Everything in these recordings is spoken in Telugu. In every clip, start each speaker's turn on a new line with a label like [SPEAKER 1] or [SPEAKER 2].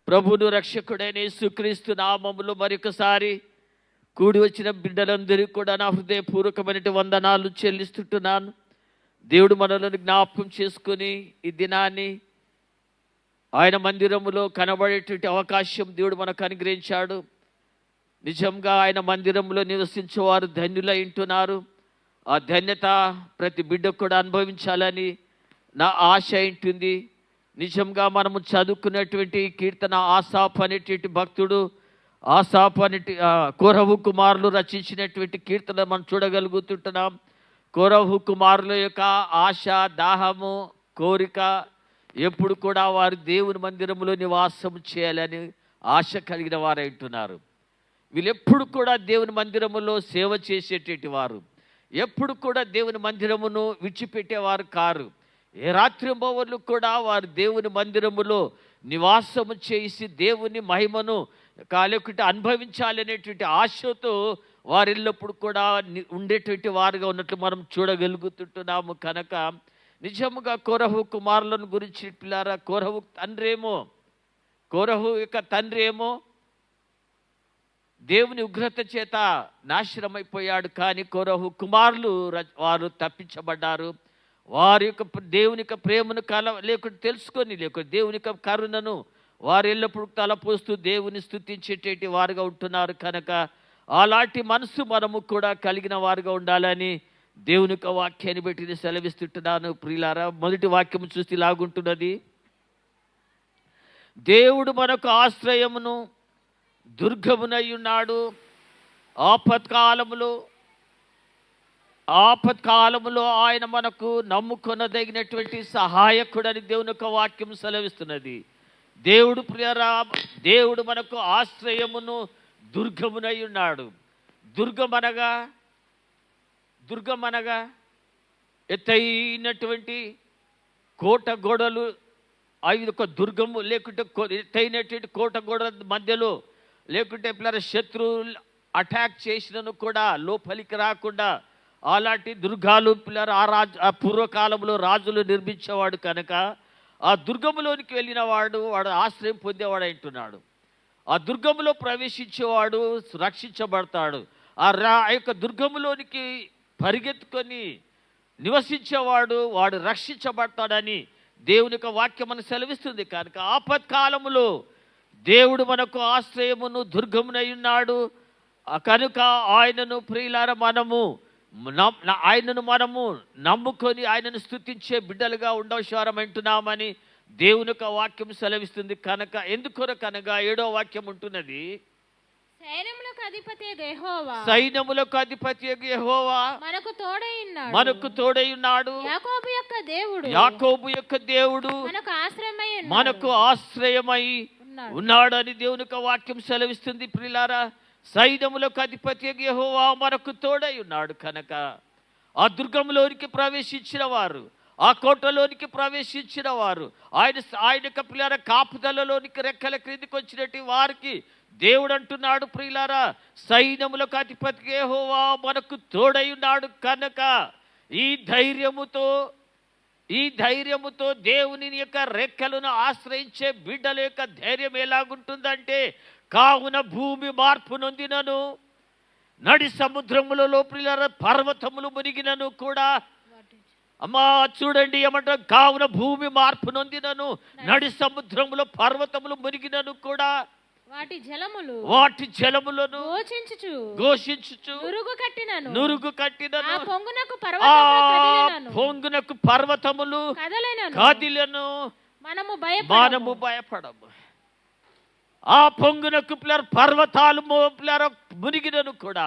[SPEAKER 1] ప్రభువును రక్షకుడైన యేసుక్రీస్తు నామములో మరొకసారి కూడి వచ్చిన బిడ్డలందరికీ కూడా నా హృదయపూర్వకమైన వందనాలు చెల్లిస్తుంటున్నాను. దేవుడు మనలను జ్ఞాపకం చేసుకొని ఈ దినాన్ని ఆయన మందిరములో కనబడేటువంటి అవకాశం దేవుడు మనకు అనుగ్రహించాడు. నిజంగా ఆయన మందిరంలో నివసించేవారు ధన్యులై ఉంటున్నారు. ఆ ధన్యత ప్రతి బిడ్డకు కూడా అనుభవించాలని నా ఆశ ఉంటుంది. నిజంగా మనము చదువుకున్నటువంటి కీర్తన ఆసాఫ్ అనేటువంటి భక్తుడు, ఆసాఫ్ అనే కోరహు కుమారులు రచించినటువంటి కీర్తన మనం చూడగలుగుతుంటున్నాం. కోరహు కుమారుల యొక్క ఆశ, దాహము, కోరిక ఎప్పుడు కూడా వారు దేవుని మందిరంలో నివాసం చేయాలని ఆశ కలిగిన వారు అంటున్నారు. వీళ్ళెప్పుడు కూడా దేవుని మందిరములో సేవ చేసేటువంటి వారు, ఎప్పుడు కూడా దేవుని మందిరమును విడిచిపెట్టేవారు కారు. ఏ రాత్రింబవళ్ళు కూడా వారు దేవుని మందిరములో నివాసము చేసి దేవుని మహిమను లేకుంటే అనుభవించాలనేటువంటి ఆశతో వారు ఎల్లప్పుడు కూడా ఉండేటువంటి వారుగా ఉన్నట్లు మనం చూడగలుగుతుంటున్నాము. కనుక నిజముగా కోరహు కుమారులను గురించి పిల్లారా, కోరహు యొక్క తండ్రి ఏమో దేవుని ఉగ్రత చేత నాశనమైపోయాడు. కానీ కోరహు కుమారులు వారు తప్పించబడ్డారు. వారి యొక్క దేవుని యొక్క ప్రేమను లేకుంటే తెలుసుకొని, లేకుంటే దేవుని యొక్క కరుణను వారు ఎల్లప్పుడు తలపోస్తూ దేవుని స్తుతించేటువంటి వారుగా ఉంటున్నారు. కనుక అలాంటి మనసు మనము కూడా కలిగిన వారుగా ఉండాలని దేవుని యొక్క వాక్యాన్ని బట్టి సెలవిస్తుంటున్నాను. ప్రియులారా, మొదటి వాక్యం చూస్తే ఇలాగుంటున్నది: దేవుడు మనకు ఆశ్రయమును దుర్గమునై ఉన్నాడు. ఆపత్కాలములో ఆయన మనకు నమ్ముకొనదగినటువంటి సహాయకుడని దేవుని యొక్క వాక్యం సెలవిస్తున్నది. దేవుడు మనకు ఆశ్రయమును దుర్గమునై ఉన్నాడు. దుర్గమనగా ఎత్తైనటువంటి కోట గోడలు, అవి ఒక దుర్గము, లేకుంటే ఎత్తైనటువంటి కోట గోడల మధ్యలో, లేకుంటే శత్రువులు అటాక్ చేసినను కూడా లోపలికి రాకుండా అలాంటి దుర్గాలు ఆ పూర్వకాలంలో రాజులు నిర్మించేవాడు. కనుక ఆ దుర్గములోనికి వెళ్ళిన వాడు ఆశ్రయం పొందేవాడు అంటున్నాడు. ఆ దుర్గములో ప్రవేశించేవాడు రక్షించబడతాడు. ఆ యొక్క దుర్గములోనికి పరిగెత్తుకొని నివసించేవాడు వాడు రక్షించబడతాడని దేవుని యొక్క వాక్యం మనకు సెలవిస్తుంది. కనుక ఆపత్కాలములో దేవుడు మనకు ఆశ్రయమును దుర్గమునై ఉన్నాడు. కనుక ఆయనను ప్రియులార ఆయనను మనము నమ్ముకొని ఆయనను స్తుతించే బిడ్డలుగా ఉండవసరం అంటున్నామని దేవుని యొక్క వాక్యం సెలవిస్తుంది. కనుక ఎందుకొరకనగా 7వ వాక్యం ఉంటున్నది:
[SPEAKER 2] సైన్యములకు అధిపతి యెహోవా మనకు తోడై ఉన్నాడు. యాకోబు యొక్క దేవుడు మనకు ఆశ్రయమై ఉన్నాడు అని దేవుని యొక్క వాక్యం సెలవిస్తుంది. ప్రియులారా, సైన్యములకు అధిపతి యెహోవా మనకు తోడై ఉన్నాడు. కనుక ఆ దుర్గంలోనికి ప్రవేశించిన వారు, ఆ కోటలోనికి ప్రవేశించిన వారు, ఆయన ప్రియులార కాపుదలలోనికి రెక్కల క్రిందికి వచ్చినట్టు వారికి దేవుడు అంటున్నాడు, ప్రియులారా, సైన్యములకు అధిపతి యెహోవా మనకు తోడై ఉన్నాడు. కనుక ఈ ధైర్యముతో దేవుని యొక్క రెక్కలను ఆశ్రయించే బిడ్డల యొక్క ధైర్యం ఎలాగుంటుందంటే, కావున భూమి మార్పు నొందినను, నడి సముద్రములలో ప్రియులార పర్వతములు మునిగినను కూడా, అమ్మా చూడండి ఏమంటారు, కావున భూమి మార్పు నొందినను, నడి సముద్రములో పర్వతములు మునిగినను కూడా వాటి జలములను ఘోషించుచు నురుగు కట్టినను, పొంగునకు పర్వతములు కదిలను, మనము భయపడము. ఆ పొంగునకు పర్వతాలు మునిగినను కూడా,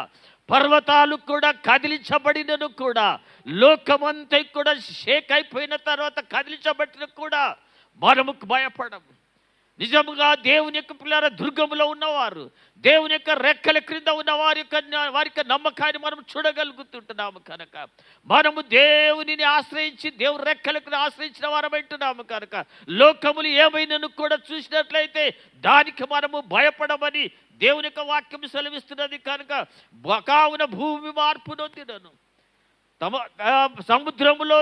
[SPEAKER 2] పర్వతాలు కూడా కదిలించబడినను కూడా, లోకమంతా కూడా షేక్ అయిపోయిన తర్వాత కదిలించబడిన కూడా మనము భయపడము. నిజముగా దేవుని యొక్క పిల్లల దుర్గములో ఉన్నవారు, దేవుని యొక్క రెక్కల క్రింద ఉన్న వారి యొక్క నమ్మకాన్ని మనం చూడగలుగుతుంటున్నాము. కనుక మనము దేవునిని ఆశ్రయించి దేవుని రెక్కల క్రింద ఆశ్రయించిన వారం అంటున్నాము. కనుక లోకములు ఏమైనాను కూడా చూసినట్లయితే దానికి మనము భయపడమని దేవుని యొక్క వాక్యం సెలవిస్తున్నది. కనుక కావున భూమి మార్పు నొందినను, సముద్రములలో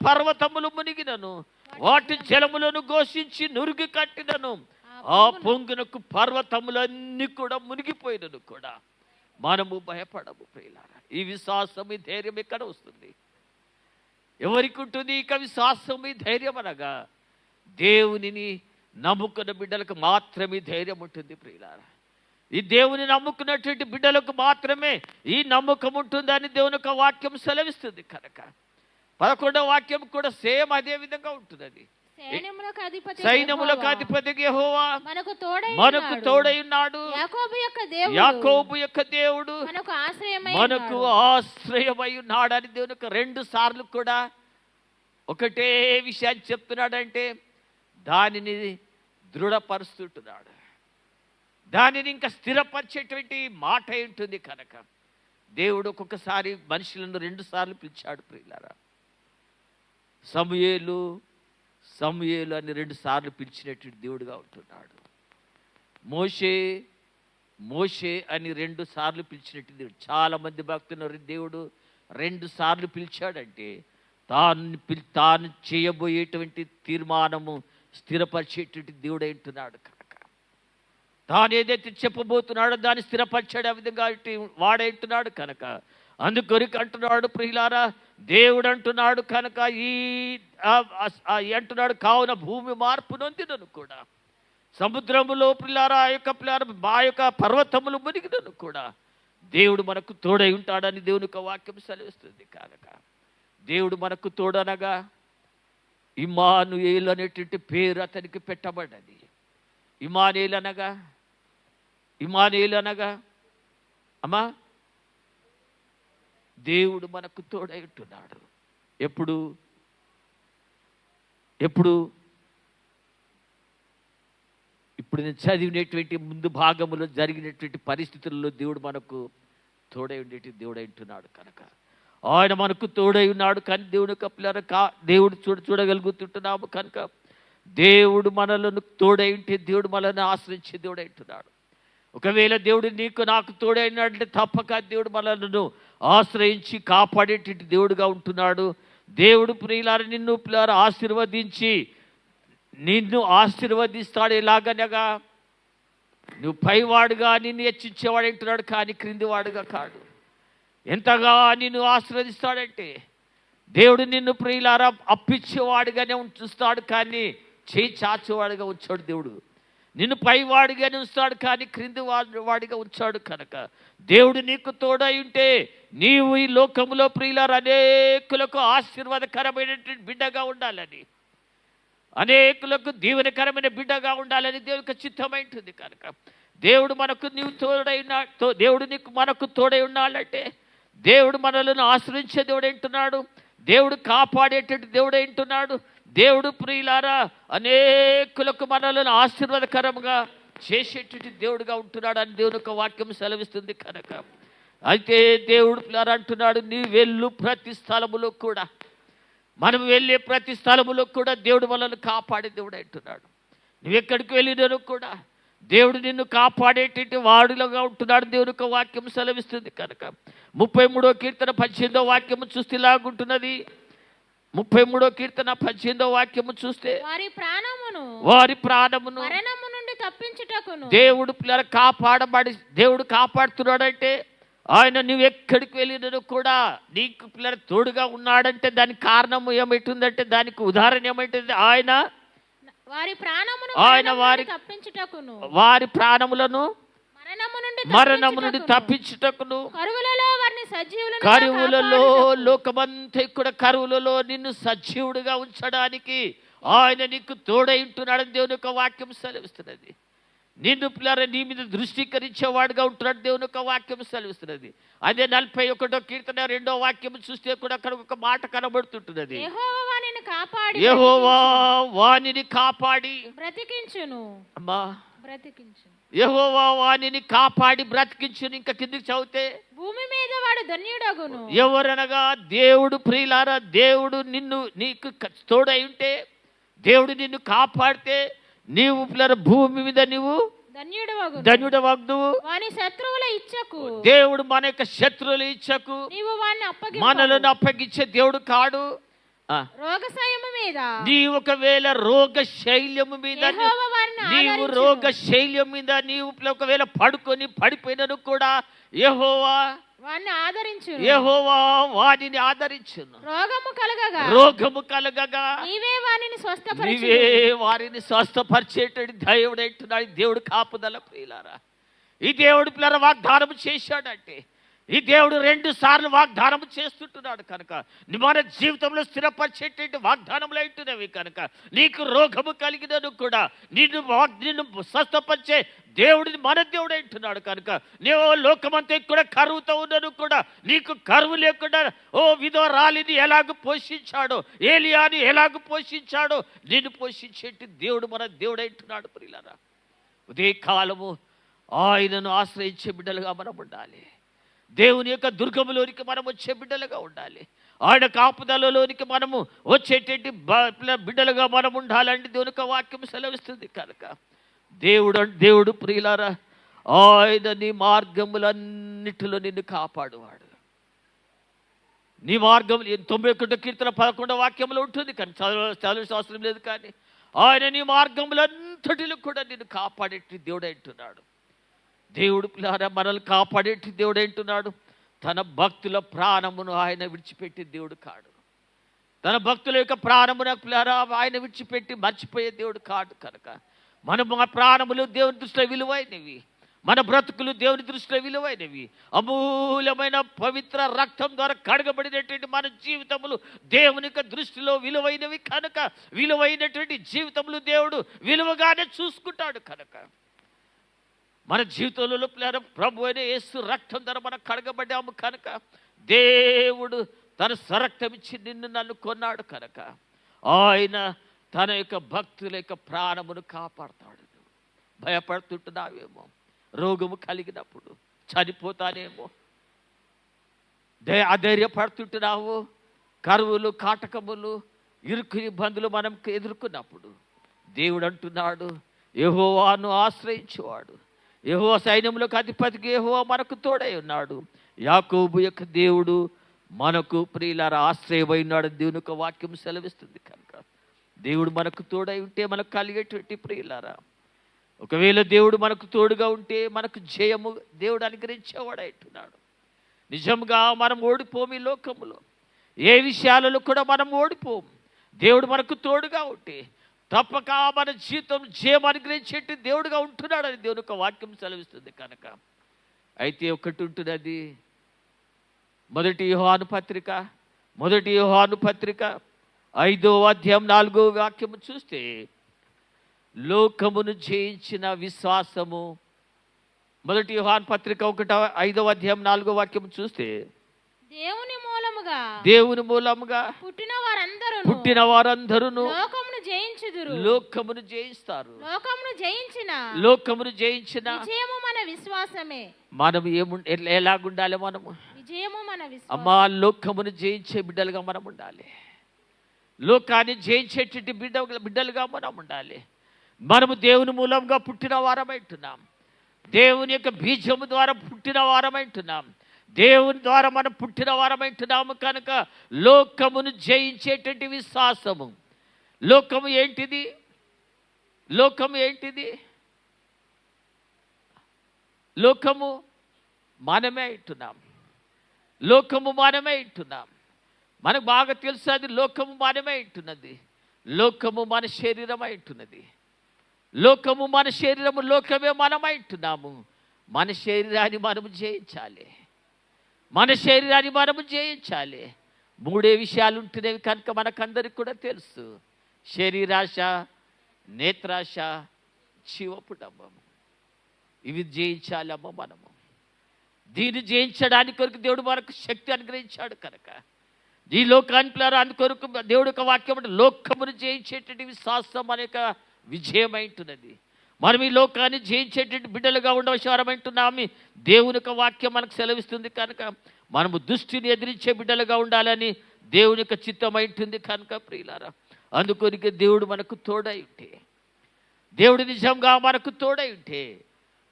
[SPEAKER 2] పర్వతములు మునిగినను,
[SPEAKER 1] వాటి జలములను ఘోషించి నురుగు కట్టినను, ఆ పొంగునకు పర్వతములన్నీ కూడా మునిగిపోయినను కూడా మనము భయపడము ప్రియులారా. ఈ విశ్వాసం, ఈ ధైర్యం ఎక్కడ వస్తుంది? ఎవరికి ఉంటుంది ఇక విశ్వాసం, ఈ ధైర్యం? అనగా దేవునిని నమ్ముకున్న బిడ్డలకు మాత్రమే ధైర్యం ఉంటుంది ప్రియులారా. ఈ దేవుని నమ్ముకున్నటువంటి బిడ్డలకు మాత్రమే ఈ నమ్మకం ఉంటుందని దేవుని యొక్క వాక్యం సెలవిస్తుంది. కనుక 11వ వాక్యం కూడా సేమ్ అదే విధంగా ఉంటుంది. సైన్యములకు అధిపతి యెహోవా మనకు తోడై ఉన్నాడు, యాకోబు యొక్క దేవుడు మనకు ఆశ్రయమై ఉన్నాడు అని దేవుని 2 సార్లు కూడా ఒకటే విషయాన్ని చెప్తున్నాడంటే దానిని దృఢపరుస్తుంటున్నాడు, దానిని ఇంకా స్థిరపరిచేటువంటి మాట ఉంటుంది. కనుక దేవుడు ఒక్కొక్కసారి మనుషులను 2 సార్లు పిలిచాడు ప్రియులారా. సమూయేలు అని 2 సార్లు పిలిచినటువంటి దేవుడుగా ఉంటున్నాడు. మోషే అని 2 సార్లు పిలిచినట్టు దేవుడు. చాలా మంది భక్తులు దేవుడు 2 సార్లు పిలిచాడంటే తాను చేయబోయేటువంటి తీర్మానము స్థిరపరిచేటువంటి దేవుడు అంటున్నాడు. కనుక తాను ఏదైతే చెప్పబోతున్నాడో దాన్ని స్థిరపరిచాడు, ఆ విధంగా వాడంటున్నాడు. కనుక అందుకొరికి అంటున్నాడు ప్రియులారా, దేవుడు అంటున్నాడు కనుక అంటున్నాడు, కావున భూమి మార్పు నొందినను కూడా, సముద్రములో ప్రియులారా మా యొక్క పర్వతములు మునిగినను కూడా దేవుడు మనకు తోడై ఉంటాడని దేవుని యొక్క వాక్యం సెలవిస్తుంది. కనుక దేవుడు మనకు తోడనగా ఇమ్మానుయేలు అనేటువంటి పేరు అతనికి పెట్టబడ్డది. ఇమ్మానుయేలు అనగా అమ్మా దేవుడు మనకు తోడై ఉంటున్నాడు. ఎప్పుడు ఇప్పుడు నేను చదివినటువంటి ముందు భాగంలో జరిగినటువంటి పరిస్థితుల్లో దేవుడు మనకు తోడై ఉండేటి దేవుడై ఉంటున్నాడు. కనుక ఆయన మనకు తోడై ఉన్నాడు. కానీ దేవుని యొక్క దేవుడు చూడగలుగుతుంటున్నాము. కనుక దేవుడు మనలను తోడై ఉంటే దేవుడు మనల్ని ఆశ్రయించే దేవుడై ఉంటున్నాడు. ఒకవేళ దేవుడు నీకు నాకు తోడైనాడంటే తప్పక దేవుడు మనలను ఆశ్రయించి కాపాడేటువంటి దేవుడుగా ఉంటున్నాడు. దేవుడు ప్రియులారా నిన్ను ప్రియులారా నిన్ను ఆశీర్వదిస్తాడు. ఎలాగనగా నువ్వు పైవాడుగా నిన్ను హెచ్చించేవాడు అంటున్నాడు, కానీ క్రిందివాడుగా కాడు. ఎంతగా నిన్ను ఆశీర్వదిస్తాడంటే దేవుడు నిన్ను ప్రియులారా అప్పిచ్చేవాడుగానే ఉంచుస్తాడు, కానీ చేయి చాచేవాడుగా ఉంచాడు. దేవుడు నిన్ను పైవాడిగానే ఉంచాడు, కానీ క్రింది వాడిగా ఉంచాడు. కనుక దేవుడు నీకు తోడై ఉంటే నీవు ఈ లోకంలో ప్రియులారా అనేకులకు ఆశీర్వాదకరమైనటువంటి బిడ్డగా ఉండాలని, అనేకులకు దీవెనకరమైన బిడ్డగా ఉండాలని దేవునికి చిత్తమైంటుంది. కనుక దేవుడు మనకు తోడై ఉన్నాడంటే దేవుడు మనలను ఆశ్రయించే దేవుడు అంటున్నాడు, దేవుడు కాపాడేటట్టు దేవుడు అంటున్నాడు. దేవుడు ప్రియులారా అనేకులకు మనలను ఆశీర్వాదకరంగా చేసేటట్టు దేవుడుగా ఉంటున్నాడు అని దేవుని యొక్క వాక్యం సెలవిస్తుంది. కనుక అయితే దేవుడు ప్రియులారా అంటున్నాడు, నీ వెళ్ళు ప్రతి స్థలములో కూడా, మనం వెళ్ళే ప్రతి స్థలములో కూడా దేవుడు మనల్ని కాపాడే దేవుడు అంటున్నాడు. నువ్వెక్కడికి వెళ్ళినను కూడా దేవుడు నిన్ను కాపాడేటువంటి వాడులుగా ఉంటున్నాడు దేవుని యొక్క వాక్యం సెలవిస్తుంది. కనుక 33వ కీర్తన 18వ వాక్యము చూస్తే ఇలాగుంటున్నది. 33వ కీర్తన 18వ వాక్యము చూస్తే వారి ప్రాణమును
[SPEAKER 2] మరణము నుండి తప్పించుటకును
[SPEAKER 1] దేవుడు దేవుడు కాపాడుతున్నాడంటే ఆయన నువ్వెక్కడికి వెళ్ళినను కూడా నీకు పిల్లలు తోడుగా ఉన్నాడంటే దానికి కారణము ఏమైతుందంటే, దానికి ఉదాహరణ ఏమైతుంది, ఆయన వారి ప్రాణములను మరణము నుండి తప్పించుటకును, కరువులలో లోకమంతా కూడా కరువులలో నిన్ను సజీవుడిగా ఉంచడానికి ఆయన నీకు తోడై ఉంటున్నాడని దేవుని యొక్క వాక్యం సెలవిస్తున్నది. నిన్ను పిల్లల నీ మీద దృష్టీకరించేవాడుగా ఉంటున్నాడు దేవుని యొక్క వాక్యం సెలవిస్తున్నది. అదే 41వ కీర్తన 2వ వాక్యం చూస్తే కూడా అక్కడ ఒక మాట కనబడుతుంటున్నది, యెహోవా వానిని కాపాడి బ్రతికించును. అమ్మా బ్రతికించును, యెహోవా వానిని కాపాడి బ్రతికించును. ఇంకా కిందికి చదివితే
[SPEAKER 2] భూమి మీద వాడు ధన్యుడగును.
[SPEAKER 1] ఎవరనగా దేవుడు ప్రియులారా, దేవుడు నీకు తోడై ఉంటే, దేవుడు నిన్ను కాపాడితే నీవు పిల్లల భూమి మీద నీవు ధన్యుడవగుదువు. దేవుడు మన యొక్క శత్రువుల ఇచ్చకు మనలను అప్పగించే దేవుడు కాడు.
[SPEAKER 2] రోగశయము మీద,
[SPEAKER 1] నీ ఒకవేళ రోగ శైల్యము మీద, నీవు రోగ శైల్యం మీద నీవు ఒకవేళ పడుకొని పడిపోయినను కూడా యెహోవా వారిని ఆదరించును. రోగము కలగగా నీవే వారిని స్వస్థపరిచేటది దేవుడు అంటున్నాడు. దేవుడు కాపుదల ప్రియులారా, ఈ దేవుడు పిల్లల వాగ్దానం చేశాడంటే, ఈ దేవుడు 2 సార్లు వాగ్దానం చేస్తుంటున్నాడు కనుక మన జీవితంలో స్థిరపరిచేటువంటి వాగ్దానములు అంటున్నవి కనుక నీకు రోగము కలిగినను కూడా నిన్ను స్వస్థపరిచే దేవుడిని మన దేవుడు అంటున్నాడు కనుక నీవు లోకమంతా కూడా కరువుతో ఉన్నను కూడా నీకు కరువు లేకుండా విధవరాలిని ఎలాగ పోషించాడో, ఏలియాని ఎలాగ పోషించాడో నిన్ను పోషించేటి దేవుడు మన దేవుడు అంటున్నాడు. ప్రియులారా, ఉదయ కాలము ఆయనను ఆశ్రయించే బిడ్డలుగా మనం ఉండాలి. దేవుని యొక్క దుర్గములోనికి మనం వచ్చే బిడ్డలుగా ఉండాలి. ఆయన కాపుదలలోనికి మనము వచ్చేటటువంటి బిడ్డలుగా మనం ఉండాలంటే దేవుని యొక్క వాక్యం సెలవిస్తుంది కనుక దేవుడు ప్రియులారా, ఆయన నీ మార్గములన్నిటిలో నిన్ను కాపాడువాడు. నీ మార్గం 91 కీర్తన 11వ వాక్యంలో ఉంటుంది కానీ చదవాల్సిన అవసరం లేదు. కానీ ఆయన నీ మార్గములంతటిలో కూడా నిన్ను కాపాడేటి దేవుడు అంటున్నాడు. దేవుడు పిల్లారా మనల్ని కాపాడేటి దేవుడు అంటున్నాడు. తన భక్తుల ప్రాణమును ఆయన విడిచిపెట్టే దేవుడు కాడు. తన భక్తుల యొక్క ప్రాణమును పిల్లారా ఆయన విడిచిపెట్టి మర్చిపోయే దేవుడు కాడు కనుక మన ప్రాణములు దేవుని దృష్టిలో విలువైనవి, మన బ్రతుకులు దేవుని దృష్టిలో విలువైనవి. అమూల్యమైన పవిత్ర రక్తం ద్వారా కడగబడినటువంటి మన జీవితములు దేవుని యొక్క దృష్టిలో విలువైనవి కనుక విలువైనటువంటి జీవితములు దేవుడు విలువగానే చూసుకుంటాడు కనుక మన జీవితంలో ప్రభు అయిన యేసు రక్తం ద్వారా మనం కడగబడ్డాము కనుక దేవుడు తన స్వరక్తం ఇచ్చి నిన్ను నన్ను కొన్నాడు కనుక ఆయన తన యొక్క భక్తుల యొక్క ప్రాణమును కాపాడుతాడు. భయపడుతుంటున్నావేమో, రోగము కలిగినప్పుడు చనిపోతానేమో అధైర్యపడుతుంటున్నావు, కరువులు కాటకములు ఇరుకు ఇబ్బందులు మనం ఎదుర్కొన్నప్పుడు దేవుడు అంటున్నాడు, యెహోవాను ఆశ్రయించేవాడు, యెహోవా సైన్యములకు అధిపతికి యెహోవా మనకు తోడై ఉన్నాడు. యాకోబు యొక్క దేవుడు మనకు ప్రియులారా ఆశ్రయమై ఉన్నాడు. దేవుని యొక్క వాక్యం సెలవిస్తుంది కనుక దేవుడు మనకు తోడై ఉంటే మనకు కలిగేటువంటి ప్రియులారా, ఒకవేళ దేవుడు మనకు తోడుగా ఉంటే మనకు జయము దేవుడు అనుగ్రహించేవాడు అంటున్నాడు. నిజంగా మనం ఓడిపోము, ఈ లోకములో ఏ విషయాలలో కూడా మనం ఓడిపోము. దేవుడు మనకు తోడుగా ఉంటే తప్పక మన జీవితం జయం అనుగ్రహించేట్టు దేవుడుగా ఉంటున్నాడని దేవుని యొక్క వాక్యం సెలవిస్తుంది కనుక అయితే ఒకటి ఉంటున్నది. మొదటి యోహాను పత్రిక 5వ అధ్యాయం 4వ వాక్యము చూస్తే లోకమును జయించిన విశ్వాసము. మొదటి యోహాను పత్రిక 5వ అధ్యాయం 4వ వాక్యము చూస్తే దేవుని మూలముగా పుట్టిన వారందరూ లోకమును జయిస్తారు. లోకమును జయించిన మన విశ్వాసమే. మనం ఎలాగుండాలి? మనము అమ్మా లోకమును జయించే బిడ్డలుగా మనం ఉండాలి. లోకాన్ని జయించేటి బిడ్డలుగా మనం ఉండాలి. మనము దేవుని మూలంగా పుట్టిన వారమైంటున్నాం. దేవుని యొక్క బీజము ద్వారా పుట్టిన వారమైంటున్నాం. దేవుని ద్వారా మనం పుట్టిన వారమైంటున్నాము కనుక లోకమును జయించేటువంటి విశ్వాసము. లోకము ఏంటిది? లోకము మనమే అంటున్నాం. మనకు బాగా తెలుసు అది లోకము మనమే అంటున్నది. లోకము మన శరీరమై ఉంటున్నది. లోకమే మనమై ఉంటున్నాము. మన శరీరాన్ని మనము జయించాలి. 3 విషయాలు ఉంటున్నవి కనుక మనకందరికి కూడా తెలుసు. శరీరాశ, నేత్రాశ, జీవపుడంబము. ఇవి జయించాలమ్మ మనము. దీన్ని జయించడానికి కొరకు దేవుడు మనకు శక్తి అనుగ్రహించాడు కనుక ఈ లోకాన్ని పిల్లలు అందుకొరకు దేవుడు యొక్క వాక్యం అంటే లోకమును జయించేటువంటి విశ్వాసం అనేక విజయమైంటున్నది. మనం ఈ లోకాన్ని జయించేటువంటి బిడ్డలుగా ఉండవలసినవారమైంటున్నాము. దేవుని యొక్క వాక్యం మనకు సెలవిస్తుంది కనుక మనము దుష్టిని ఎదిరించే బిడ్డలుగా ఉండాలని దేవుని యొక్క చిత్తమైంటుంది కనుక ప్రియులారా, అందుకొనికి దేవుడు మనకు తోడై ఉంటే, దేవుడు నిజంగా మనకు తోడై ఉంటే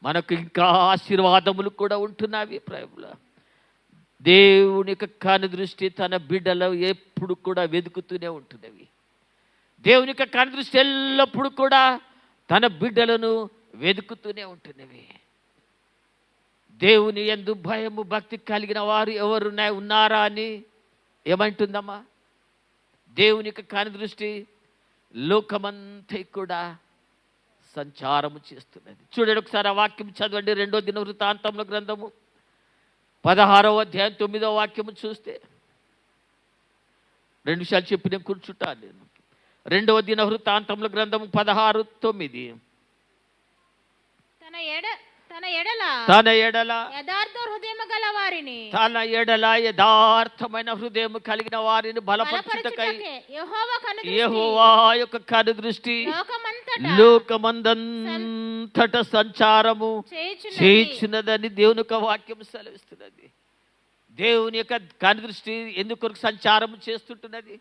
[SPEAKER 1] మనకు ఇంకా ఆశీర్వాదములు కూడా ఉంటున్నాయి. ప్రభువుల దేవుని యొక్క కనుదృష్టి తన బిడ్డలు ఎప్పుడు కూడా వెతుకుతూనే ఉంటున్నవి. దేవుని యొక్క కనుదృష్టి ఎల్లప్పుడు కూడా తన బిడ్డలను వెతుకుతూనే ఉంటున్నవి. దేవుని యందు భయము భక్తి కలిగిన వారు ఎవరు ఉన్నారా అని ఏమంటుందమ్మా? దేవుని యొక్క కనుదృష్టి లోకమంతా కూడా సంచారము చేస్తున్నది. చూడండి ఒకసారి ఆ వాక్యం చదవండి. 2వ దినవృత్తాంతముల గ్రంథము 16వ అధ్యాయం 9వ వాక్యము చూస్తే, 2 నిమిషాలు చెప్పి నేను కూర్చుంటాను. నేను 2వ దినవృత్తాంతముల గ్రంథము 16:9. తన ఎడల యథార్థమైన హృదయం కలిగిన వారిని బలపరచుటకై యెహోవా యొక్క కనుదృష్టి లోకమందంతట సంచారము చేయుచున్నదని దేవుని యొక్క వాక్యం సెలవిస్తున్నది. దేవుని యొక్క కనుదృష్టి ఎందుకొరకు సంచారం చేస్తుంటున్నది?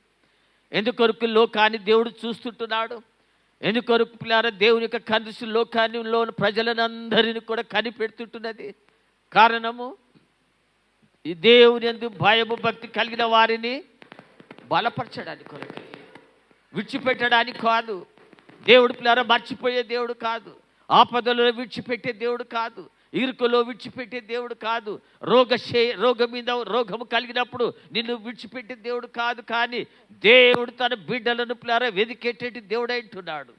[SPEAKER 1] ఎందుకొరకు లోకాన్ని దేవుడు చూస్తుంటున్నాడు? ఎందుకొరకు పిల్లారా దేవుని యొక్క కనుదృష్టి లోకానిలో ప్రజలందరినీ కూడా కనిపెడుతుంటున్నది? కారణము ఈ దేవుని యందు భయము భక్తి కలిగిన వారిని బలపరచడానికి కొరకు, విడిచిపెట్టడానికి కాదు. దేవుడు పిల్లారా మర్చిపోయే దేవుడు కాదు. ఆపదలో విడిచిపెట్టే దేవుడు కాదు. ఇరుకులో విడిచిపెట్టే దేవుడు కాదు. రోగము కలిగినప్పుడు నిన్ను విడిచిపెట్టే దేవుడు కాదు. కానీ దేవుడు తన బిడ్డలను పిల్లారా వెదికేటట్టు దేవుడు అంటున్నాడు.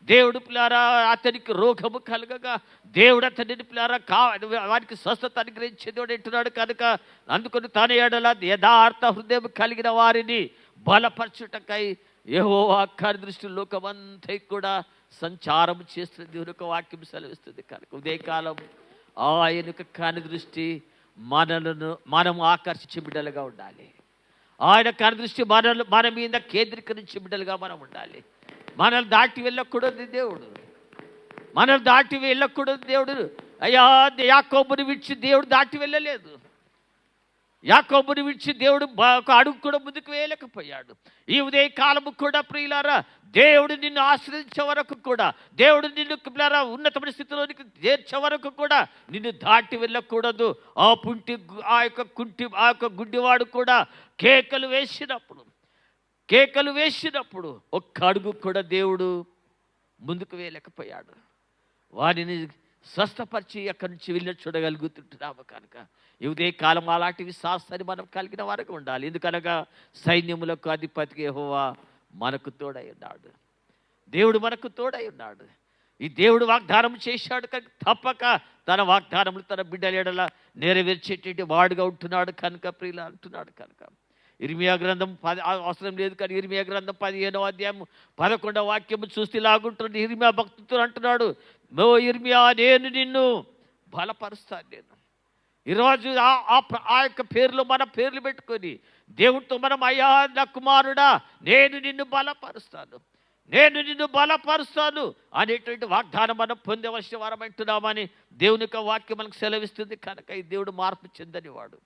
[SPEAKER 1] దేవుడు పిల్లారా అతనికి రోగము కలగగా దేవుడు అతనిని పిల్లారా వారికి స్వస్థత అనుగ్రహించే దేవుడు అంటున్నాడు. కనుక అందుకని తన ఎడల యథార్థ హృదయం కలిగిన వారిని బలపరచుటకై యెహోవా కనుదృష్టి లోకమంతా కూడా సంచారం చేస్తున్న దేవుని యొక్క వాక్యం సెలవిస్తుంది. కనుక ఉదయకాలం ఆయన యొక్క కనుదృష్టి మనము ఆకర్షించే బిడ్డలుగా ఉండాలి. ఆయన కనుదృష్టి మన మీద కేంద్రీకరించే బిడ్డలుగా మనం ఉండాలి. మనల్ని దాటి వెళ్ళకూడదు దేవుడు. మనల్ని దాటి వెళ్ళకూడదు దేవుడు. అయ్యా, యాకోబుని విడిచి దేవుడు దాటి వెళ్ళలేదు. యాకోబుని విడిచి దేవుడు ఒక అడుగు కూడా ముందుకు వేయలేకపోయాడు. ఈ ఉదయ కాలము కూడా ప్రియులారా దేవుడు నిన్ను ఆశ్రయించే వరకు కూడా, దేవుడు నిన్ను పిల్లారా ఉన్నతమైన స్థితిలోనికి చేర్చే వరకు కూడా నిన్ను దాటి వెళ్ళకూడదు. ఆ యొక్క గుడ్డివాడు కూడా కేకలు వేసినప్పుడు ఒక్క అడుగు కూడా దేవుడు ముందుకు వేయలేకపోయాడు. వారిని స్వస్థపరిచి అక్కడి నుంచి వెళ్ళి చూడగలుగుతుంటున్నాము. కనుక ఈ ఉదయ కాలం అలాంటి విశ్వాసాన్ని మనం కలిగిన వారికి ఉండాలి. ఎందుకనగా సైన్యములకు అధిపతికి యెహోవా మనకు తోడై ఉన్నాడు. దేవుడు మనకు తోడై ఉన్నాడు. ఈ దేవుడు వాగ్దానం చేశాడు కనుక తప్పక తన వాగ్దానములు తన బిడ్డల ఎడల నెరవేర్చేటువంటి వాడుగా ఉంటున్నాడు. కనుక ప్రియుల అంటున్నాడు. కనుక ఇర్మియా గ్రంథం అవసరం లేదు కానీ ఇర్మియా గ్రంథం 15వ అధ్యాయం 11వ వాక్యము చూస్తే లాగుంటుంది. ఇర్మియా భక్తుతో అంటున్నాడు, ఓ ఇర్మియా, నేను నిన్ను బలపరుస్తాను. నేను ఈరోజు ఆ యొక్క పేర్లు మన పేర్లు పెట్టుకొని దేవుడితో మనం, అయ్యా నా కుమారుడా నేను నిన్ను బలపరుస్తాను అనేటువంటి వాగ్దానం మనం పొందవలసిన వారం అంటున్నామని దేవుని యొక్క వాక్యం మనకు సెలవిస్తుంది. కనుక ఈ దేవుడు మార్పు చెందని వాడు.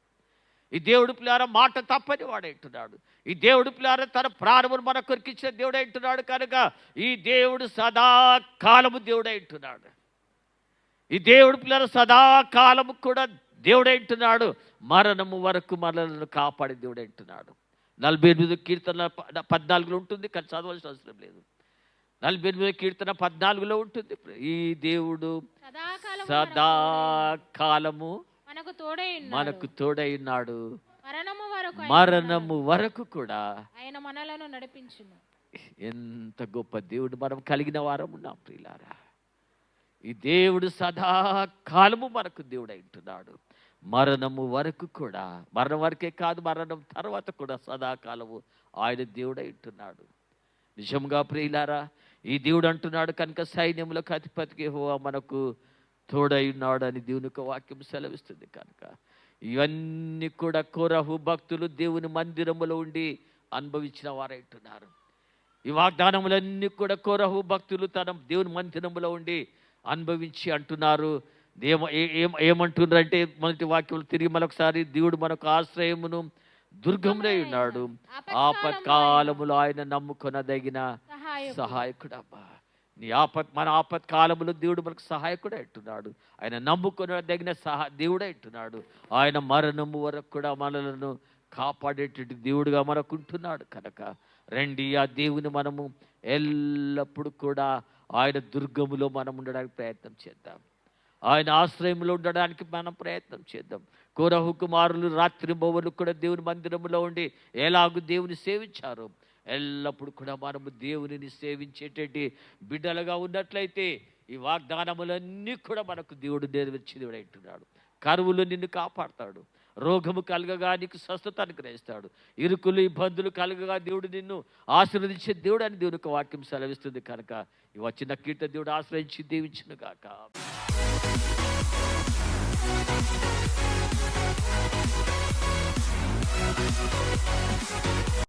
[SPEAKER 1] ఈ దేవుడు పిల్లారా మాట తప్పని వాడు అంటున్నాడు. ఈ దేవుడు పిల్లారా తన ప్రాణమును మన కొరికించిన దేవుడు అంటున్నాడు. కనుక ఈ దేవుడు సదాకాలము దేవుడు అంటున్నాడు. ఈ దేవుడు పిల్లారా సదాకాలము కూడా దేవుడు అంటున్నాడు. మరణము వరకు మనలను కాపాడే దేవుడు అంటున్నాడు. 48 కీర్తన 14లో ఉంటుంది కానీ చదవాల్సిన అవసరం లేదు. 48 కీర్తన 14లో ఉంటుంది. ఈ దేవుడు సదాకాలము మనకు తోడై ఉన్నాడు. మరణము వరకు కూడా
[SPEAKER 2] ఆయన మనలను నడిపించును.
[SPEAKER 1] ఎంత గొప్ప దేవుడు మనం కలిగిన వారం ఉన్నాం ప్రియులారా. ఈ దేవుడు సదాకాలము మనకు దేవుడు అంటున్నాడు. మరణము వరకు కూడా, మరణం వరకే కాదు మరణం తర్వాత కూడా సదాకాలము ఆయన దేవుడు అంటున్నాడు. నిజంగా ప్రియులారా ఈ దేవుడు అంటున్నాడు కనుక సైన్యములకు అధిపతికి యెహోవా మనకు తోడై ఉన్నాడు అని దేవుని యొక్క వాక్యం సెలవిస్తుంది. కనుక ఇవన్నీ కూడా కోరహు భక్తులు దేవుని మందిరములో ఉండి అనుభవించిన వారంటున్నారు. ఈ వాగ్దానములన్నీ కూడా కోరహు భక్తులు తన దేవుని మందిరములో ఉండి అనుభవించి అంటున్నారు. ఏమంటున్నారంటే మొదటి వాక్యం తిరిగి మరొకసారి, దేవుడు మనకు ఆశ్రయమును దుర్గమునై ఉన్నాడు, ఆపత్కాలములో ఆయన నమ్ముకొనదగిన సహాయకుడు. అబ్బా, మన ఆపత్కాలంలో దేవుడు మనకు సహాయకుడు అంటున్నాడు. ఆయన నమ్ముకునదగిన దేవుడు అంటున్నాడు. ఆయన మరణము వరకు కూడా మనలను కాపాడేటువంటి దేవుడుగా మనకుంటున్నాడు కనుక రండి, ఆ దేవుని మనము ఎల్లప్పుడూ కూడా ఆయన దుర్గములో మనం ఉండడానికి ప్రయత్నం చేద్దాం. ఆయన ఆశ్రయంలో ఉండడానికి మనం ప్రయత్నం చేద్దాం. కోరహు కుమారులు రాత్రి బొవ్వలు కూడా దేవుని మందిరంలో ఉండి ఎలాగూ దేవుని సేవించారు. ఎల్లప్పుడు కూడా మనము దేవునిని సేవించేటటువంటి బిడ్డలుగా ఉన్నట్లయితే ఈ వాగ్దానములన్నీ కూడా మనకు దేవుడు నెరవేర్చి దేవుడు అంటున్నాడు. కరువులు నిన్ను కాపాడతాడు. రోగము కలగగా నీకు స్వస్థత అనుగ్రహిస్తాడు. ఇరుకులు ఇబ్బందులు కలగగా దేవుడు నిన్ను ఆశీర్వదించే దేవుడు అని దేవుని యొక్క వాక్యం సెలవిస్తుంది కనుక ఈ వచ్చిన కీర్త దేవుడు ఆశ్రయించి దీవించును గాక.